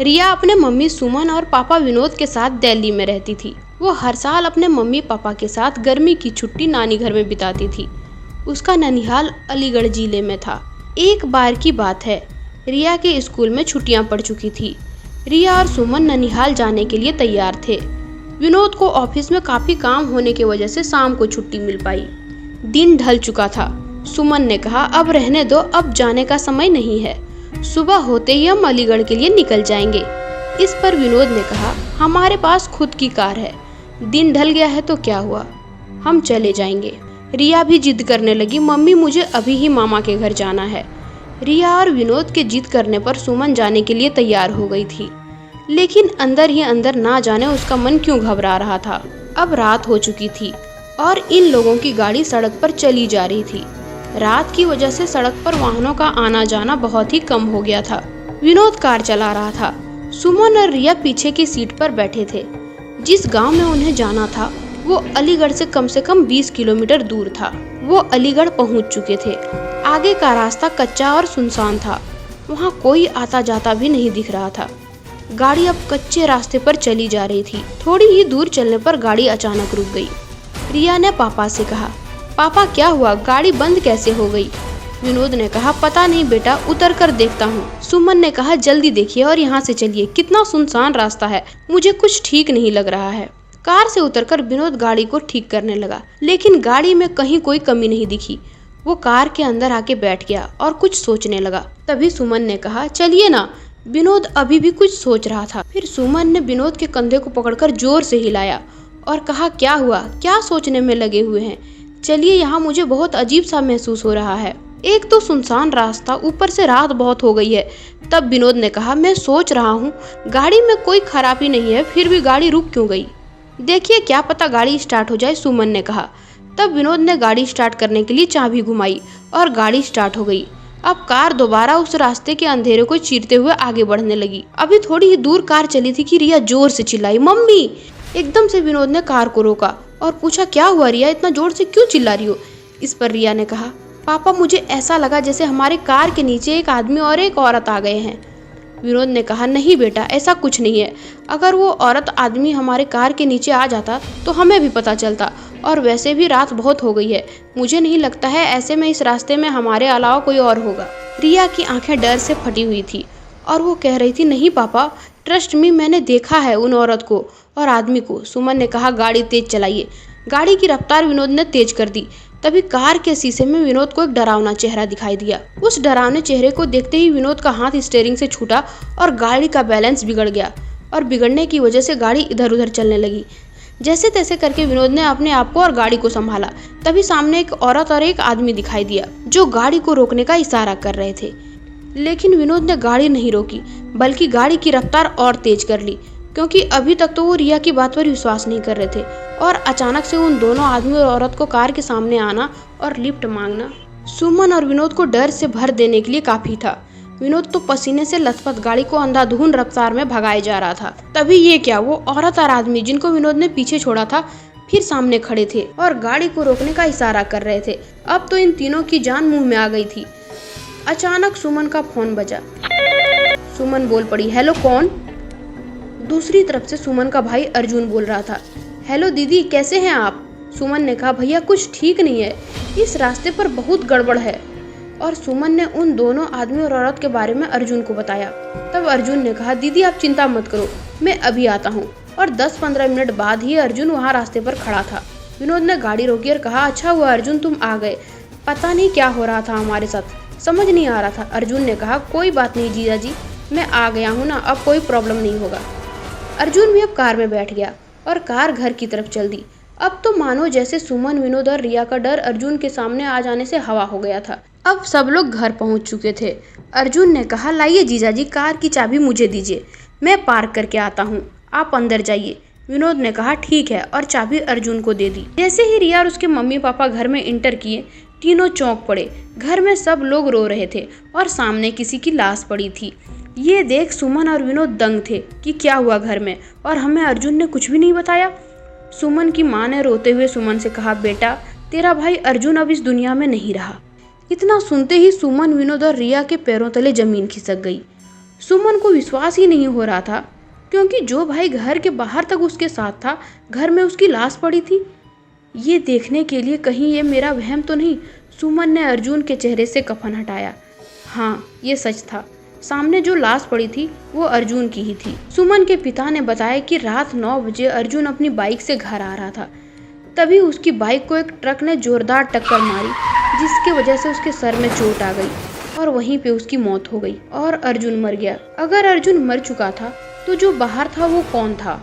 रिया अपने मम्मी सुमन और पापा विनोद के साथ दिल्ली में रहती थी। वो हर साल अपने मम्मी पापा के साथ गर्मी की छुट्टी नानी घर में बिताती थी। उसका ननिहाल अलीगढ़ जिले में था। एक बार की बात है, रिया के स्कूल में छुट्टियां पड़ चुकी थी। रिया और सुमन ननिहाल जाने के लिए तैयार थे। विनोद को ऑफिस में काफी काम होने की वजह से शाम को छुट्टी मिल पाई। दिन ढल चुका था। सुमन ने कहा, अब रहने दो, अब जाने का समय नहीं है, सुबह होते ही हम अलीगढ़ के लिए निकल जाएंगे। इस पर विनोद ने कहा, हमारे पास खुद की कार है, दिन ढल गया है तो क्या हुआ, हम चले जाएंगे। रिया भी जिद करने लगी, मम्मी मुझे अभी ही मामा के घर जाना है। रिया और विनोद के जिद करने पर सुमन जाने के लिए तैयार हो गई थी, लेकिन अंदर ही अंदर ना जाने उसका मन क्यों घबरा रहा था। अब रात हो चुकी थी और इन लोगों की गाड़ी सड़क पर चली जा रही थी। रात की वजह से सड़क पर वाहनों का आना जाना बहुत ही कम हो गया था। विनोद कार चला रहा था। सुमन और रिया पीछे की सीट पर बैठे थे। जिस गांव में उन्हें जाना था वो अलीगढ़ से कम 20 किलोमीटर दूर था। वो अलीगढ़ पहुंच चुके थे। आगे का रास्ता कच्चा और सुनसान था। वहां कोई आता जाता भी नहीं दिख रहा था। गाड़ी अब कच्चे रास्ते पर चली जा रही थी। थोड़ी ही दूर चलने पर गाड़ी अचानक रुक गई। रिया ने पापा से कहा, पापा क्या हुआ, गाड़ी बंद कैसे हो गई? विनोद ने कहा, पता नहीं बेटा, उतर कर देखता हूँ। सुमन ने कहा, जल्दी देखिए और यहाँ से चलिए, कितना सुनसान रास्ता है, मुझे कुछ ठीक नहीं लग रहा है। कार से उतरकर विनोद गाड़ी को ठीक करने लगा, लेकिन गाड़ी में कहीं कोई कमी नहीं दिखी। वो कार के अंदर आके बैठ गया और कुछ सोचने लगा। तभी सुमन ने कहा, चलिए ना। विनोद अभी भी कुछ सोच रहा था। फिर सुमन ने विनोद के कंधे को पकड़कर जोर से हिलाया और कहा, क्या हुआ, क्या सोचने में लगे हुए हैं? चलिए, यहाँ मुझे बहुत अजीब सा महसूस हो रहा है। एक तो सुनसान रास्ता, ऊपर से रात बहुत हो गई है। तब विनोद ने कहा, मैं सोच रहा हूँ गाड़ी में कोई खराबी नहीं है, फिर भी गाड़ी रुक क्यों गई? देखिए, क्या पता गाड़ी स्टार्ट हो जाए, सुमन ने कहा। तब विनोद ने गाड़ी स्टार्ट करने के लिए चाबी घुमाई और गाड़ी स्टार्ट हो गई। अब कार दोबारा उस रास्ते के अंधेरे को चीरते हुए आगे बढ़ने लगी। अभी थोड़ी ही दूर कार चली थी कि रिया जोर से चिल्लाई, मम्मी। एकदम से विनोद ने कार को रोका और पूछा, क्या हुआ रिया, इतना जोर से क्यों चिल्ला रही हो? इस पर रिया ने कहा, पापा मुझे ऐसा लगा जैसे हमारे कार के नीचे एक आदमी और एक औरत आ गए हैं। विनोद ने कहा, नहीं बेटा, ऐसा कुछ नहीं है। अगर वो औरत आदमी हमारे कार के नीचे आ जाता तो हमें भी पता चलता, और वैसे भी रात बहुत हो गई है, मुझे नहीं लगता है ऐसे में इस रास्ते में हमारे अलावा कोई और होगा। रिया की आंखें डर से फटी हुई थी और वो कह रही थी, नहीं पापा, ट्रस्ट मी, मैंने देखा है उन औरत को और आदमी को। सुमन ने कहा, गाड़ी तेज चलाइए। गाड़ी की रफ्तार विनोद ने तेज कर दी। तभी कार के शीशे में विनोद को एक डरावना चेहरा दिखाई दिया। उस डरावने चेहरे को देखते ही विनोद का हाथ स्टीयरिंग से छूटा और गाड़ी का बैलेंस बिगड़ गया, और बिगड़ने की वजह से गाड़ी इधर उधर चलने लगी। जैसे तैसे करके विनोद ने अपने आप को और गाड़ी को संभाला। तभी सामने एक औरत और एक आदमी दिखाई दिया जो गाड़ी को रोकने का इशारा कर रहे थे, लेकिन विनोद ने गाड़ी नहीं रोकी, बल्कि गाड़ी की रफ्तार और तेज कर ली, क्योंकि अभी तक तो वो रिया की बात पर विश्वास नहीं कर रहे थे। और अचानक से उन दोनों आदमी और औरत को कार के सामने आना और लिफ्ट मांगना सुमन और विनोद को डर से भर देने के लिए काफी था। विनोद तो पसीने से लथपथ गाड़ी को अंधाधुंध रफ्तार में भगाए जा रहा था। तभी ये क्या, वो औरत और आदमी जिनको विनोद ने पीछे छोड़ा था फिर सामने खड़े थे और गाड़ी को रोकने का इशारा कर रहे थे। अब तो इन तीनों की जान मुंह में आ गई थी। अचानक सुमन का फोन बजा। सुमन बोल पड़ी, हेलो कौन? दूसरी तरफ से सुमन का भाई अर्जुन बोल रहा था, हेलो दीदी, कैसे हैं आप? सुमन ने कहा, भैया कुछ ठीक नहीं है, इस रास्ते पर बहुत गड़बड़ है। और सुमन ने उन दोनों आदमी और औरत के बारे में अर्जुन को बताया। तब अर्जुन ने कहा, दीदी आप चिंता मत करो, मैं अभी आता हूँ। और 10-15 मिनट बाद ही अर्जुन वहाँ रास्ते पर खड़ा था। विनोद ने गाड़ी रोकी और कहा, अच्छा हुआ अर्जुन तुम आ गए, पता नहीं क्या हो रहा था हमारे साथ, समझ नहीं आ रहा था। अर्जुन ने कहा, कोई बात नहीं जीजा जी, मैं आ गया हूँ ना, अब कोई प्रॉब्लम नहीं होगा। अर्जुन भी अब कार में बैठ गया और कार घर की तरफ चल दी। अब तो मानो जैसे सुमन, विनोद और रिया का डर अर्जुन के सामने आ जाने से हवा हो गया था। अब सब लोग घर पहुंच चुके थे। अर्जुन ने कहा, लाइए जीजाजी, कार की चाबी मुझे दीजिए, मैं पार्क करके आता हूँ, आप अंदर जाइए। विनोद ने कहा, ठीक है, और चाबी अर्जुन को दे दी। जैसे ही रिया और उसके मम्मी पापा घर में इंटर किए, तीनों चौंक पड़े। घर में सब लोग रो रहे थे और सामने किसी की लाश पड़ी थी। ये देख सुमन और विनोद दंग थे कि क्या हुआ घर में, और हमें अर्जुन ने कुछ भी नहीं बताया। सुमन की माँ ने रोते हुए सुमन से कहा, बेटा तेरा भाई अर्जुन अब इस दुनिया में नहीं रहा। इतना सुनते ही सुमन, विनोद और रिया के पैरों तले जमीन खिसक गई। सुमन को विश्वास ही नहीं हो रहा था, क्योंकि जो भाई घर के बाहर तक उसके साथ था, घर में उसकी लाश पड़ी थी। ये देखने के लिए कहीं ये मेरा वहम तो नहीं। सुमन ने अर्जुन के चेहरे से कफन हटाया। हाँ, ये सच था। सामने जो लाश पड़ी थी वो अर्जुन की ही थी। सुमन के पिता ने बताया कि रात 9 बजे अर्जुन अपनी बाइक से घर आ रहा था। तभी उसकी बाइक को एक ट्रक ने जोरदार टक्कर मारी, जिसकी वजह से उसके सर में चोट आ गई और वहीं पे उसकी मौत हो गई और अर्जुन मर गया। अगर अर्जुन मर चुका था तो जो बाहर था वो कौन था?